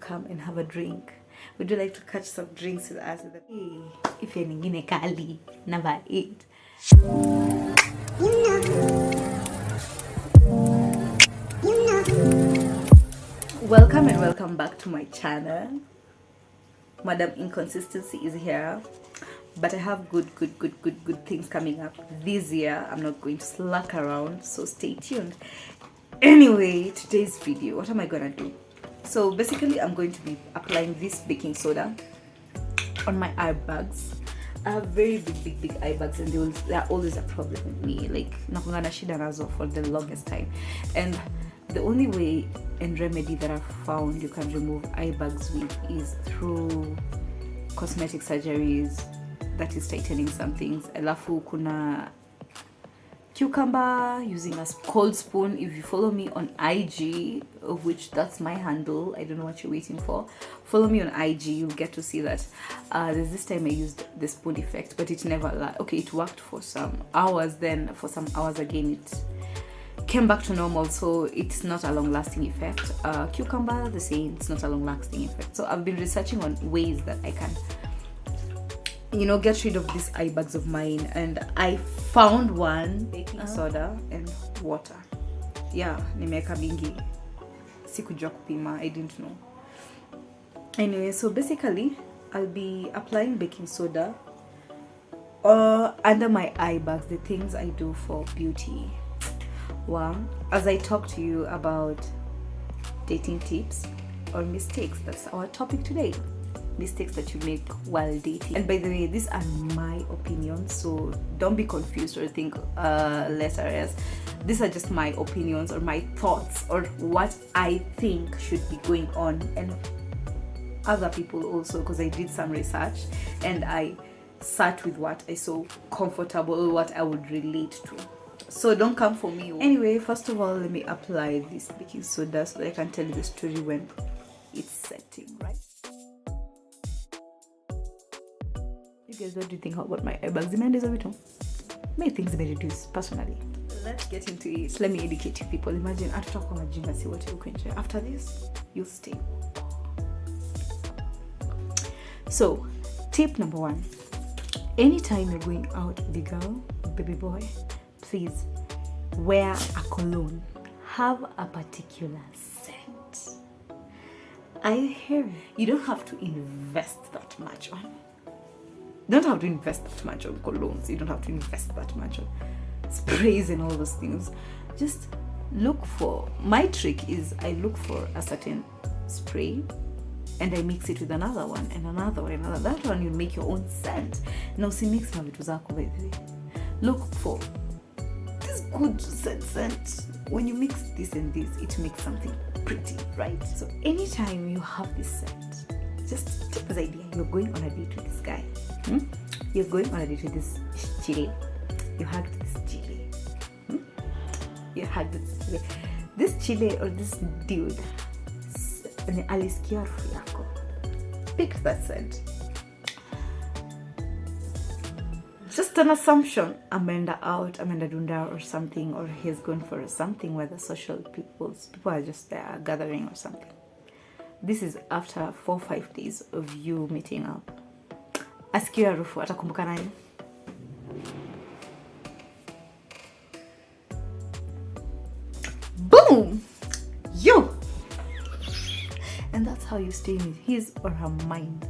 come and have a drink? Would you like to catch some drinks with us? If you're in Kaale, number 8. Welcome and welcome back to my channel. Madam Inconsistency is here, but I have good things coming up this year. I'm not going to slack around, so stay tuned. Anyway, today's video, what am I gonna do? So basically, I'm going to be applying this baking soda on my eye bags. I have very big eye bags, and they're always a problem with me. Like nakungana shida nazo for the longest time, and the only way and remedy that I've found you can remove eye bags with is through cosmetic surgeries, that is tightening some things. Alafu kuna cucumber using a cold spoon. If you follow me on IG, of which that's my handle, I don't know what you're waiting for, follow me on IG, you'll get to see that there's this time I used the spoon effect, but it never okay, it worked for some hours, then for some hours again it came back to normal, so it's not a long-lasting effect. Cucumber, the same, it's not a long-lasting effect. So I've been researching on ways that I can, get rid of these eye bags of mine, and I found one: baking soda and water. Yeah, nimeweka mingi, sikujua kupima, I didn't know. Anyway, so basically I'll be applying baking soda under my eye bags, the things I do for beauty. Well, as I talk to you about dating tips or mistakes, that's our topic today. Mistakes that you make while dating. And by the way, these are my opinions, so don't be confused or think lesser as. These are just my opinions or my thoughts or what I think should be going on, and other people also, because I did some research and I sat with what I saw comfortable, what I would relate to. So don't come for me. Anyway, first of all, let me apply this baking soda so that I can tell you the story when it's setting, right? You guys, what do you think about my eye bags? Many things may reduce personally. Let's get into it. Let me educate you people. Imagine after see what you're going to. After this, you'll stay. So, tip number 1. Anytime you're going out with a girl, baby boy, please wear a cologne. Have a particular scent. I hear you don't have to invest that much on. You don't have to invest that much on colognes. You don't have to invest that much on sprays and all those things. Just look for. My trick is I look for a certain spray and I mix it with another one and another one and another. That one you make your own scent. Now see, mix na vitu zako by the way. Look for this good scent. When you mix this and this, it makes something pretty, right? So anytime you have this scent, just take this idea. You're going on a date with this guy. You're going on a date with this chile. You hugged this chile. You hugged this chile. This chile or this dude, alisikia harufu yako. Pick that scent. Just an assumption, amenda out, amenda dunda or something, or he's going for something where the social people are just there gathering or something. This is after 4-5 days of you meeting up. Asikia harufu, atakumbuka nani? Boom! You! And that's how you stay in his or her mind.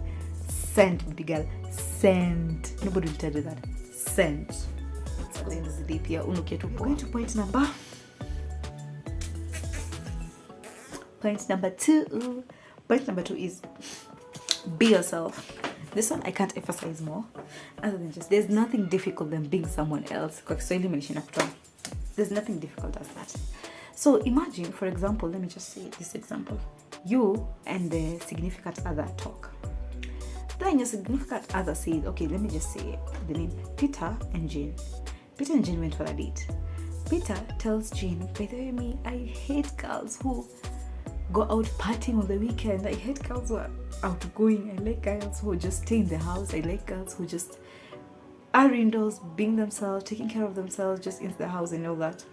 Scent, baby girl. Scent. Nobody will tell you that. Scent. We're going to point number 2. Point number 2 is be yourself. This one I can't emphasize more, other than just there's nothing difficult than being someone else. There's nothing difficult as that. So imagine, for example, let me just say this example. You and the significant other talk. Then your significant other says, okay, let me just say the name, Peter and Jane. Peter and Jane went for a date. Peter tells Jane, by the way, I hate girls who go out partying on the weekend. I hate girls who are outgoing. I like girls who just stay in the house. I like girls who just are indoors, being themselves, taking care of themselves, just in the house and all that.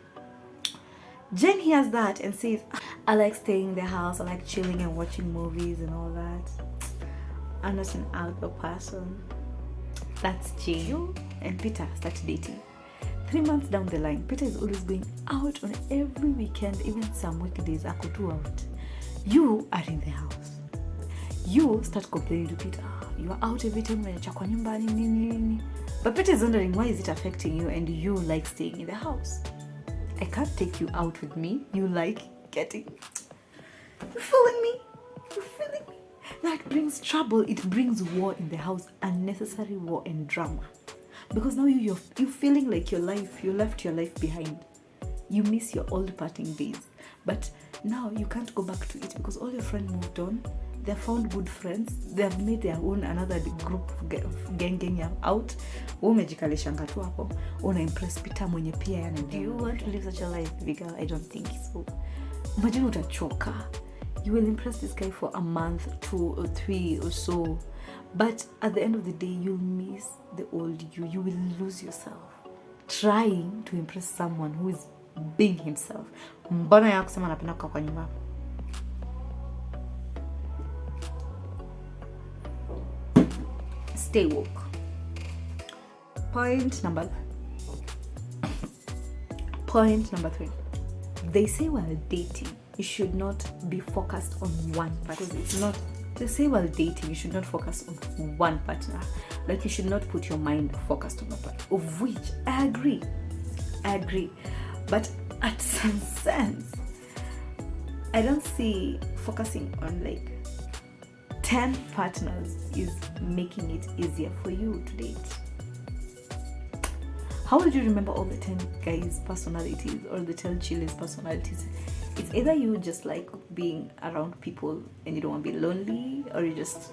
Jen hears that and says, I like staying in the house, I like chilling and watching movies and all that. I'm not an outdoor person. That's Jane. You and Peter start dating. 3 months down the line, Peter is always going out on every weekend, even some weekdays, ako tu out. You are in the house. You start complaining to Peter, you are out every time, but Peter is wondering, why is it affecting you and you like staying in the house? I can't take you out with me. You like getting... You feeling me? You feeling me? Now it brings trouble. It brings war in the house. Unnecessary war and drama. Because now you're feeling like your life, you left your life behind. You miss your old partying days. But now you can't go back to it because all your friends moved on. They have found good friends. They have made their own another group gang out. Umejikalisha tu hapo. Una impress Peter mwenye pia yana. Do you want to live such a life, big girl? I don't think so. Imagine utachoka. You will impress this guy for a month, 2 or 3 or so. But at the end of the day, you'll miss the old you. You will lose yourself trying to impress someone who is being himself. Mbona ya kusema napenda kukaa kwa nyumba? Stay woke. Point number 3. They say while dating, you should not be focused on one partner. Because it's not. They say while dating, you should not focus on one partner. Like you should not put your mind focused on a partner. Of which I agree. But at some sense, I don't see focusing on like 10 partners is making it easier for you to date. How would you remember all the 10 guys' personalities or the 10 chillers' personalities? It's either you just like being around people and you don't want to be lonely, or you just,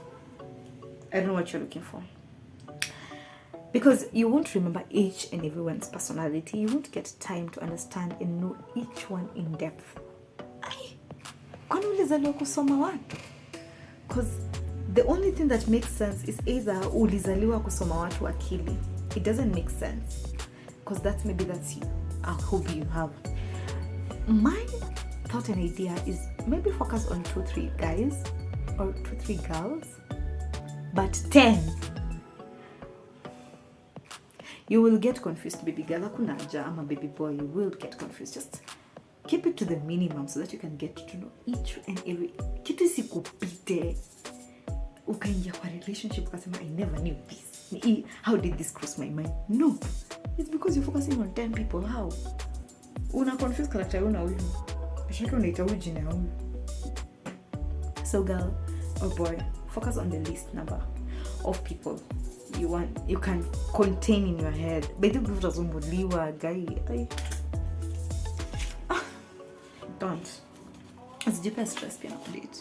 I don't know what you're looking for. Because you won't remember each and everyone's personality. You won't get time to understand and know each one in depth. Kwani ulizaliwa kusoma watu? Because the only thing that makes sense is either ulizaliwa kusoma watu akili. It doesn't make sense. Because that's a hobby you have. My thought and idea is maybe focus on 2-3 guys or 2-3 girls, but 10. You will get confused, baby girl. Hakuna haja ama baby boy. You will get confused. Just keep it to the minimum so that you can get to know each and every. Kitu isikupite. Ukaingia kwa relationship ukasema, I never knew this. How did this cross my mind? No. It's because you're focusing on 10 people. How? Una confused character una huyu. Shaka unaita huyu jina huyu. So girl or boy, focus on the least number of people you can contain in your head. Bado utazumbuliwa guy. Don't. Usijipe stress pia na kudate.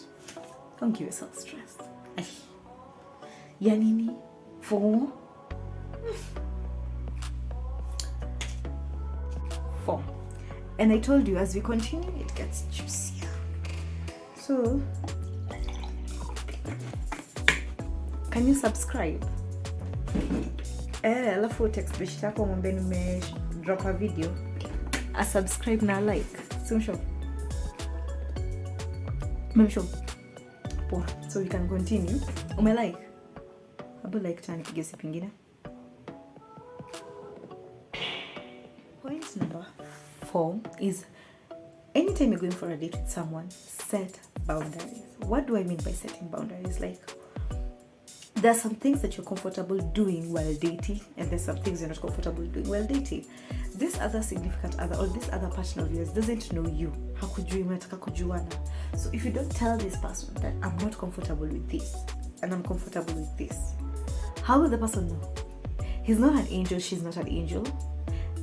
Don't give yourself stress. Ya nini? For 4. And I told you, as we continue, it gets juicier. So, can you subscribe? Alafu text bishi yako mwambie nime drop a video. A subscribe na like. So sure. So we can continue. Ume like? Abu like tani kigesi pingine. Point number 4 is anytime you're going for a date with someone, set boundaries. What do I mean by setting boundaries? Like, there are some things that you're comfortable doing while dating, and there's some things you're not comfortable doing while dating. This other significant other or this other partner of yours doesn't know you. Hakujui, mnataka kujuana. So if you don't tell this person that I'm not comfortable with this and I'm comfortable with this, how will the person know? He's not an angel, she's not an angel.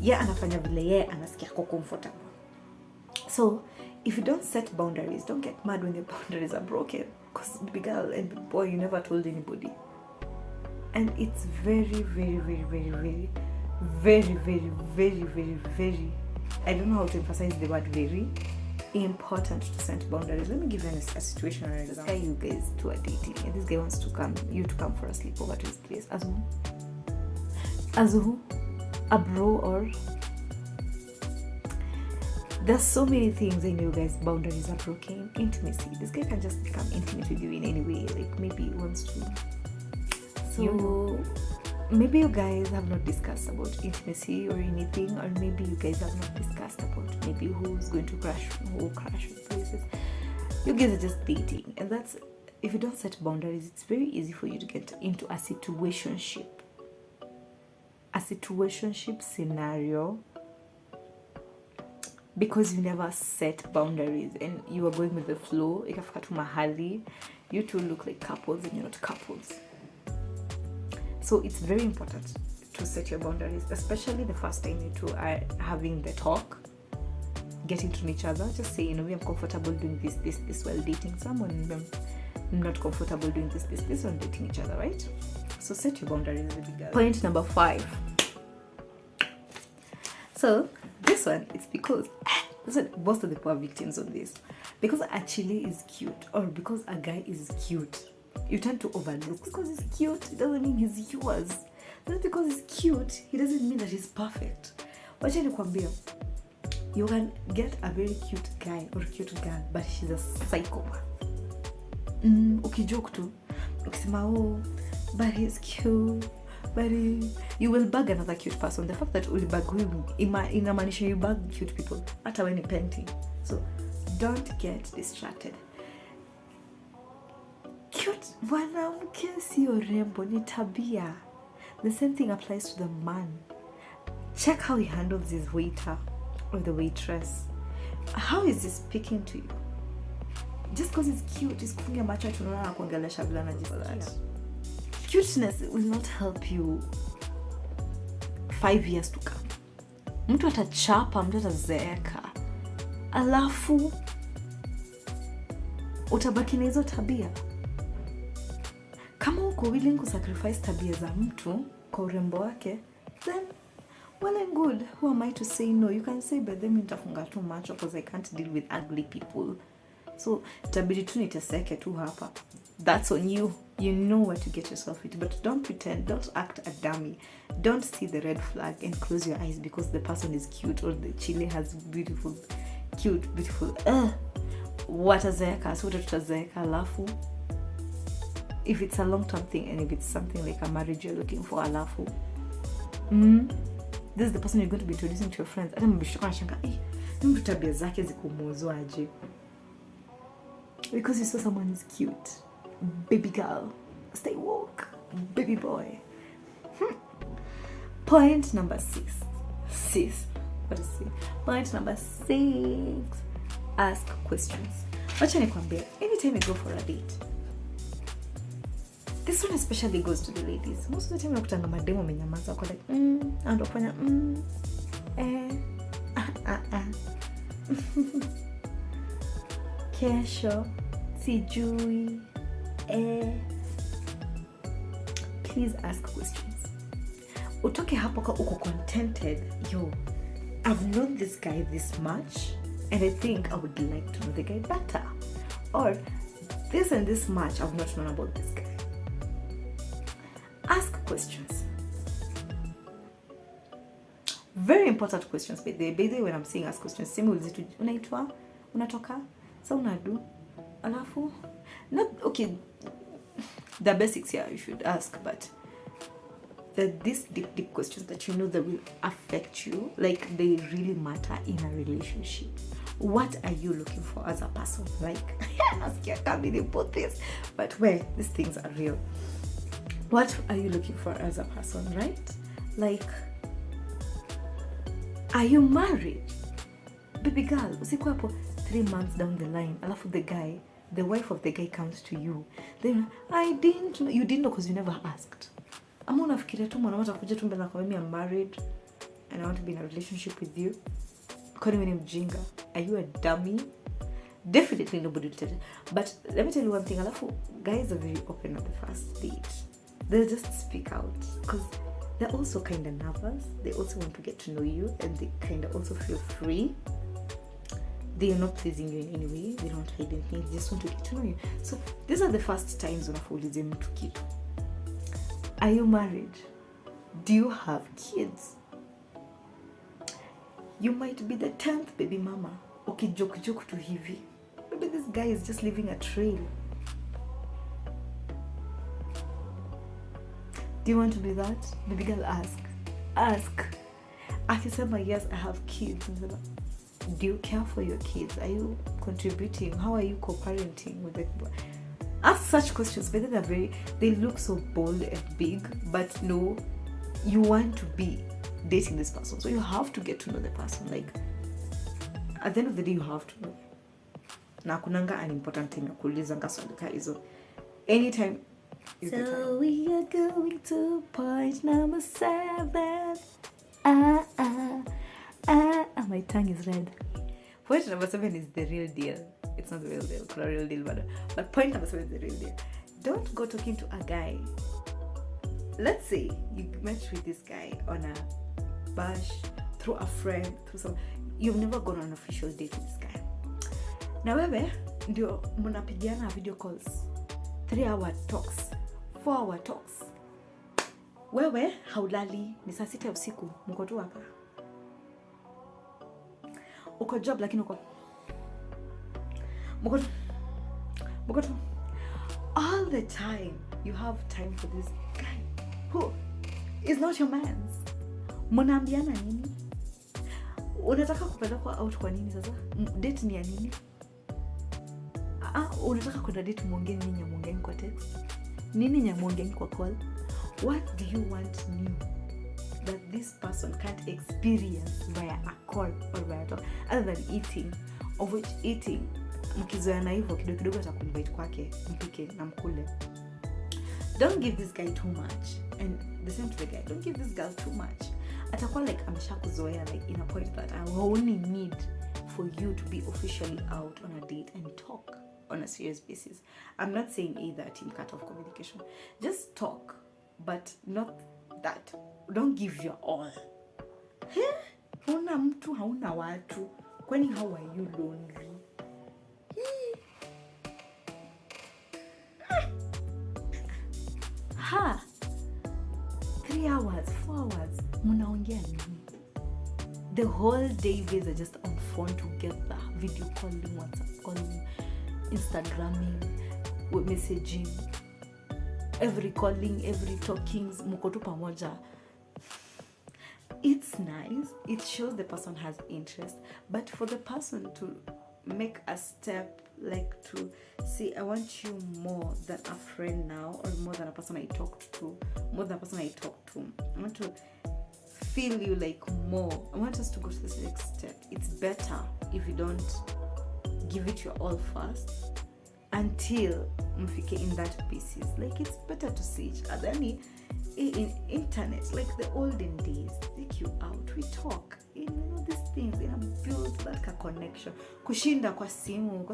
Yeah, anafanya vile yeye anasikia comfortable. So if you don't set boundaries, don't get mad when your boundaries are broken. Because big girl and big boy, you never told anybody. And it's very, very, very, very, very, very, very, very, very, very, I don't know how to emphasize the word very, important to set boundaries. Let me give you a situation or an example. You guys two are dating and this guy wants to come for a sleepover to his place. As who? A bro or There's so many things in you guys. Boundaries are broken. Intimacy. This guy can just become intimate with you in any way. Like maybe he wants to. So maybe you guys have not discussed about intimacy or anything, or maybe you guys have not discussed about maybe who's going to crash, who will crash with places. You guys are just dating, and that's, if you don't set boundaries, it's very easy for you to get into a situationship scenario, because you never set boundaries and you are going with the flow. Ikafika tu mahali you two look like couples and you're not couples. So it's very important to set your boundaries, especially the first time you two are having the talk, getting to know each other. Just say, I'm comfortable doing this while dating someone, and I'm not comfortable doing this while dating each other, right? So set your boundaries, baby girl. Point number 5. So this one, it's because most of the poor victims on this, because a chili is cute, or because a guy is cute, you tend to overlook. Because he's cute, it doesn't mean he's yours. Just because he's cute, he doesn't mean that he's perfect. Wacha nikwambia, you can get a very cute guy or cute girl, but she's a psychopath. Ukijoke tu, ukisema but he's cute, but you will bug another cute person. The fact that uli bug him inamaanisha you bug cute people, hata when painting. So don't get distracted. Cute mwanamke sio rembo, ni tabia. The same thing applies to the man. Check how he handles his waiter or the waitress. How is he speaking to you? Just because he's cute, he's kufungia macho tunaona na kuongelesha bila anajisikia. Cuteness will not help you 5 years to come. Mtu atachapa, mtu atazeeka, alafu utabaki na hizo tabia. Kama uko willing to sacrifice tabia za mtu kwa urembo wake, then well and good. Who am I to say no? You can say, but then nitafunga tu macho because I can't deal with ugly people. So tabidi tu niteseke tu hapa. That's on you. You know what to get yourself into, but don't pretend, don't act a dummy. Don't see the red flag and close your eyes because the person is cute or the chili has beautiful. Watazeeka, so tutazeeka alafu. If it's a long-term thing and if it's something like a marriage you're looking for, alafu. This is the person you're going to be introducing to your friends. Ata mbishika na shanga, mtu tabia zake ziko mozo aje. Because you saw someone is cute. Baby girl, stay woke. Baby boy. Point number 6. What is it? Point number 6. Ask questions. Wacha nikwambia, anytime you go for a date, this one especially goes to the ladies. Most of the time unakutanga mademo menyamaza kwa like ando fanya kesho sijui please ask questions. Utoke hapo kwa uko contented, I've known this guy this much and I think I would like to know the guy better, or this and this much I've not known about this guy. Ask questions. Very important questions. By the way, when I'm saying ask questions, same with it. Unaitwa, unatoka, sa unadu, alafu. Not okay. The basics here you should ask, but these deep questions that you know that will affect you, like they really matter in a relationship. What are you looking for as a person? Like, I can't really put this, but where these things are real. What are you looking for as a person, right? Like, are you married? Baby girl, usiku hapo 3 months down the line, alafu the wife of the guy comes to you. Then, I didn't know. You didn't know because you never asked. Ama unafikiria tu mwanamke atakuja tu mbele nakwambia I'm married and I want to be in a relationship with you. Kwani wewe ni mjinga? Are you a dummy? Definitely nobody will tell you. But let me tell you one thing, alafu guys are very open at the first date. They'll just speak out because they're also kind of nervous. They also want to get to know you and they kind of also feel free. They are not pleasing you in any way. They don't hide anything. They just want to get to know you. So these are the first times unafaulize mtu kitu. Are you married? Do you have kids? You might be the 10th baby mama. Okay, joke to hivi. Maybe this guy is just leaving a trail. Do you want to be that? Baby girl, ask. Akisema yes, I have kids. Do you care for your kids? Are you contributing? How are you co-parenting with the... Ask such questions, but they look so bold and big, but no, you want to be dating this person, so you have to get to know the person. Like, at the end of the day, you have to know. Na kunanga an important thing kulizanga swalika hizo anytime is the time. So we are going to point number 7. My tongue is red. Point number 7 is the real deal. It's not the real deal, it's not a real deal, but point number 7 is the real deal. Don't go talking to a guy. Let's say you met with this guy on a bash, through a friend, through some... You've never gone on an official date with this guy. Na wewe ndio mnapigiana video calls, 3-hour talks, 4-hour talks. Wewe haulali, ni saa 6 usiku, mko tu hapa. Uko job lakini uko all the time. You have time for this guy who is not your man's. Mnaambiana nini? Unataka kupelekwa out kwa nini sasa? Date ni ya nini? Unataka kwenda date muongee nini, muongee kwa text? Nini muongee kwa call? What do you want new that this person can't experience via a call or via talk, other than eating, of which eating mkizoeana hivyo kidogo atakuinvite kwake mpike na mkule. Don't give this guy too much, and the same to the guy. Don't give this girl too much. Atakuwa like ameshakuzoea, like in a point that I only need for you to be officially out on a date and talk on a serious basis. I'm not saying either team cut off communication. Just talk, but not that. Don't give your all. Huna mtu, hauna watu. Kwani how are you lonely? 3 hours, 4 hours, mnaongea nini? The whole day you guys are just on phone together, video calling, WhatsApp calling, Instagramming, messaging, every calling, every talking, mko tu pamoja. It's nice, it shows the person has interest, but for the person to make a step, like to say, I want you more than a friend now, or more than a person I talked to, more than a person I talked to. I want to feel you like more. I want us to go to this next step. It's better if you don't give it your all first until mfike in that basis. Like, it's better to see each other. I mean, in internet, like the olden days, take you out, we talk, you know, these things, you know, build like a connection. Kushinda kwa simu,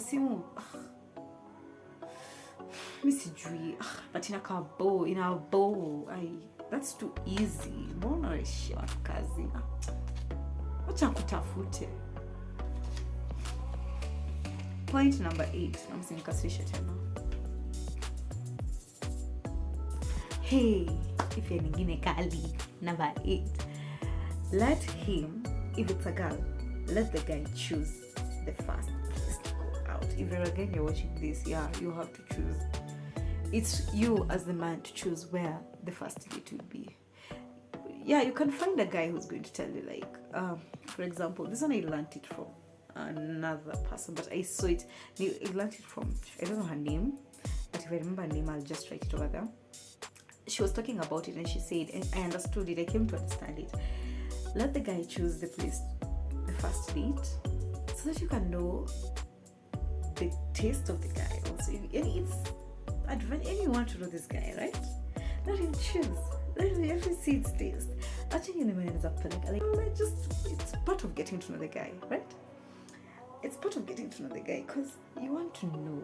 misijui, but in a bow, that's too easy. Mbona reshi watu kazi? Wacha kutafute. Point number 8, namsinikasirisha tena. Hey, if you're ningine Kaale, number 8. Let him, if it's a girl, let the guy choose the first place to go out. If you're again, you're watching this, yeah, you have to choose. It's you as the man to choose where the first date will be. Yeah, you can find a guy who's going to tell you, like, for example, this one I learned it from another person, but I saw it. I learned it from, I don't know her name, but if I remember her name, I'll just write it over there. She was talking about it and she said, and I understood it, I came to understand it. Let the guy choose the place, the first date, so that you can know the taste of the guy also. And it's advantage, and you want to know this guy, right? Let him choose. Let him see its taste. Actually, it's part of getting to know the guy, right? It's part of getting to know the guy because you want to know.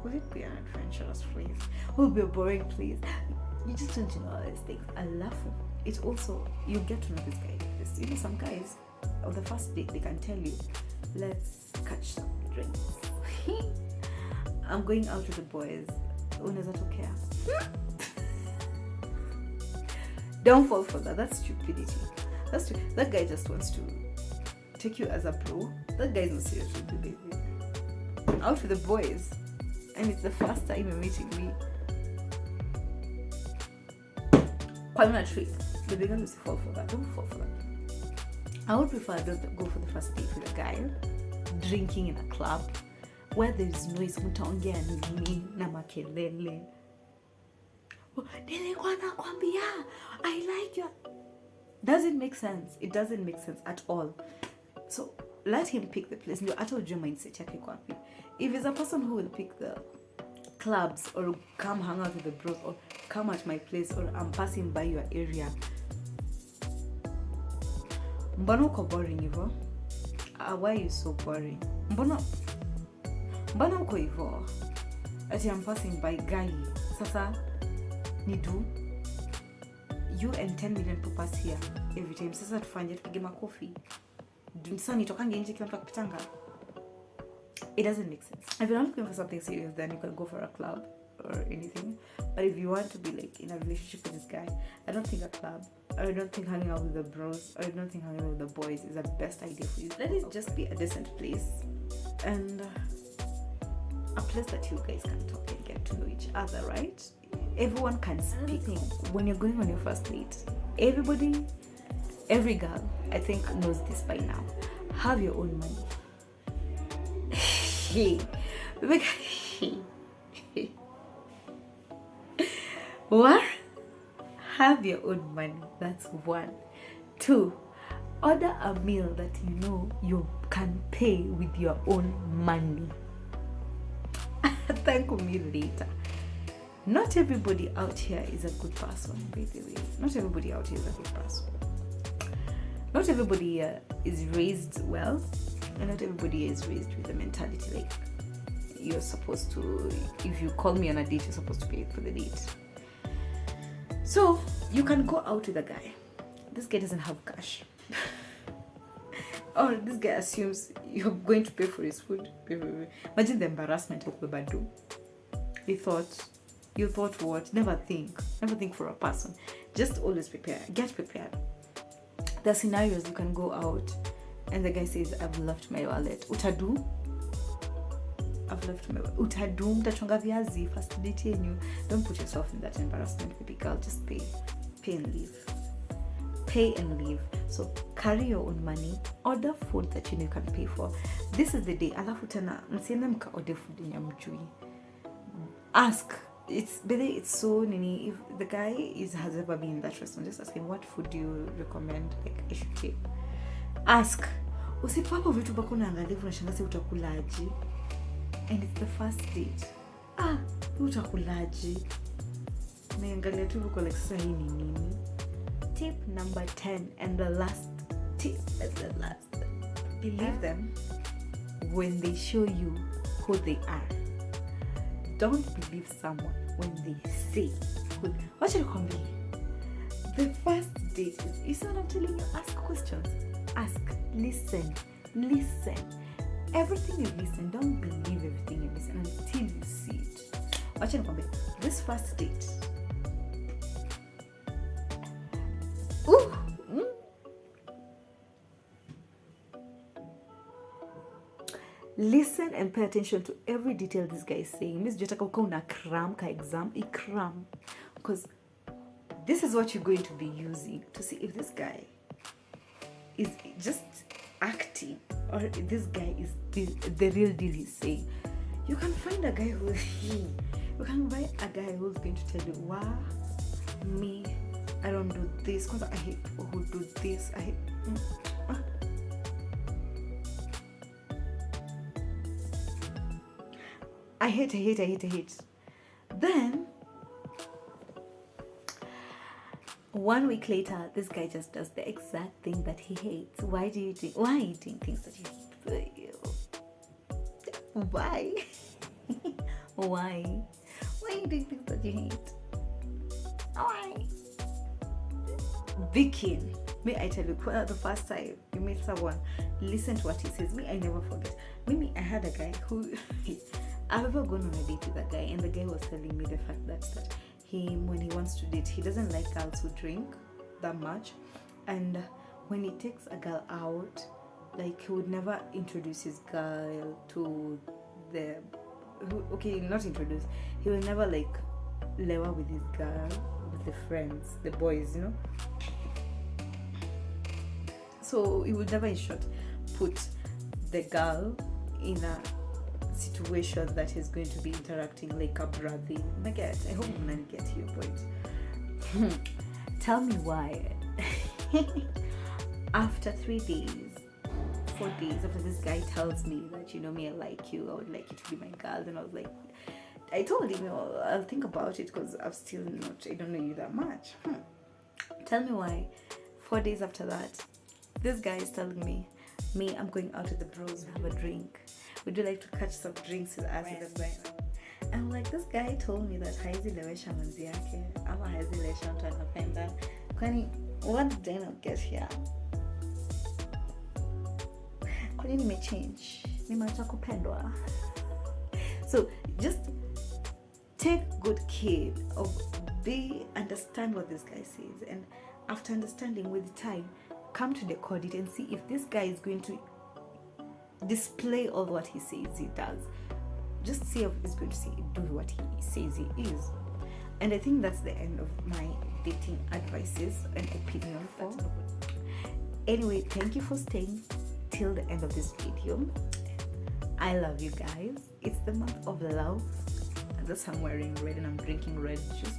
Will it be an adventurous place? Will it be a boring place? You just want to know all these things. I love him. It's also, you get to know this guy. You know, some guys, on the first date, they can tell you, let's catch some drinks. I'm going out with the boys. Unaweza tokea. Don't fall for that. That's stupidity. That guy just wants to take you as a pro. That guy's not serious with you, baby. Out with the boys, and it's the first time you're meeting me. Quite on a trip. The bigger you fall for that. Don't fall for that. I would prefer don't go for the first date with a guy drinking in a club where there is noise, mtaongea nini na makelele. Nilikuwa nakwambia I like you. Doesn't make sense. It doesn't make sense at all. So let him pick the place. Ndio hata ujue mindset yake kwa wapi. If he's a person who will pick the clubs or come hang out with the bros or come at my place or I'm passing by your area, mbona uko boring hivyo? Why are you so boring? Mbona uko hivyo? Ati I'm passing by guy. Sasa ni do you and 10 million to pass here every time. Sasa tufanye tupige makofi. Sasa nitokange nje kila mtu akipitanga. It doesn't make sense. If you're not looking for something serious, then you can go for a club or anything. But if you want to be like in a relationship with this guy, I don't think a club, or I don't think hanging out with the bros, or I don't think hanging out with the boys is the best idea for you. Let it just be a decent place and a place that you guys can talk and get to know each other, right? Everyone can speak. When you're going on your first date, every girl, I think, knows this by now. Have your own money. What? Have your own money. That's 1. 2, order a meal that you know you can pay with your own money. Thank me later. Not everybody out here is a good person, by the way. Not everybody out here is a good person. Not everybody is raised well, and not everybody is raised with the mentality like you're supposed to, if you call me on a date, you're supposed to pay for the date. So you can go out with a guy. This guy doesn't have cash. Or this guy assumes you're going to pay for his food. Imagine the embarrassment of the badu. You thought what? Never think for a person. Just always prepare. Get prepared. There are scenarios you can go out and the guy says, I've left my wallet. Utadu? I've left my wallet. Utadu? Mtachonga viazi. First date you. Don't put yourself in that embarrassment, baby girl. Just pay. Pay and leave. Pay and leave. So carry your own money. Order food that you know you can pay for. This is the day. Alafu tena msiende mka order food yenye mjui. Ask. It's so nini. If the guy has ever been in that restaurant, just ask him, what food do you recommend? Like I should take. Ask. Usipapo vitu bako naangalia unashangaa utakulaji. And it's the first date. Utakulaji. Naangalia tu uko like sasa hii ni nini? Tip number 10 and the last tip is the last. Believe them when they show you who they are. Don't believe someone when they say who. What should I call me? The first date is, you see what I'm telling you? Ask questions. Ask. Listen. Everything you listen, don't believe everything you listen until you see it. What should I call me? This first date. Listen and pay attention to every detail this guy is saying. Miss Jotaka uka una cram ka exam, cram. Because this is what you're going to be using to see if this guy is just acting or if this guy is the real deal he's saying. You can find a guy who's you can buy a guy who's going to tell you, wow, me, I don't do this because I hate people who do this. I hate. Then 1 week later, this guy just does the exact thing that he hates. Why are you doing things that you hate? Why? Why are you doing things that you hate? Why? Vicky, may I tell you, the first time you meet someone, listen to what he says. Me, I never forget. Maybe I had a guy who I've ever gone on a date with a guy, and the guy was telling me the fact that he, when he wants to date, he doesn't like girls who drink. that much. And when he takes a girl out, like he would never introduce his girl to the okay, not introduce, he will never like lewa with his girl, with the friends, the boys, you know. So he would never, in short, put the girl in a situation that he's going to be interacting like a brother. I hope you get your point. Tell me why. After 3 days, 4 days after this guy tells me that, you know me, I like you, I would like you to be my girl, and I was like, I told him, I'll think about it because I don't know you that much. Tell me why 4 days after that, this guy is telling me, I'm going out with the bros, we have a drink. Would you like to catch some drinks with us in the bar? I'm like, this guy told me that haizi lewesha manzi yake ama haizi lewesha mtu anapenda. Kwani what did I not get here? Kwani nimechange? Nimeacha kupendwa? So just take good care of understand what this guy says, and after understanding, with time, come to decode it and see if this guy is going to display all what he says he does. Just see if he's going to do what he says he is. And I think that's the end of my dating advices and opinion for. Anyway, thank you for staying till the end of this video. I love you guys. It's the month of love. That's why I'm wearing red and I'm drinking red juice.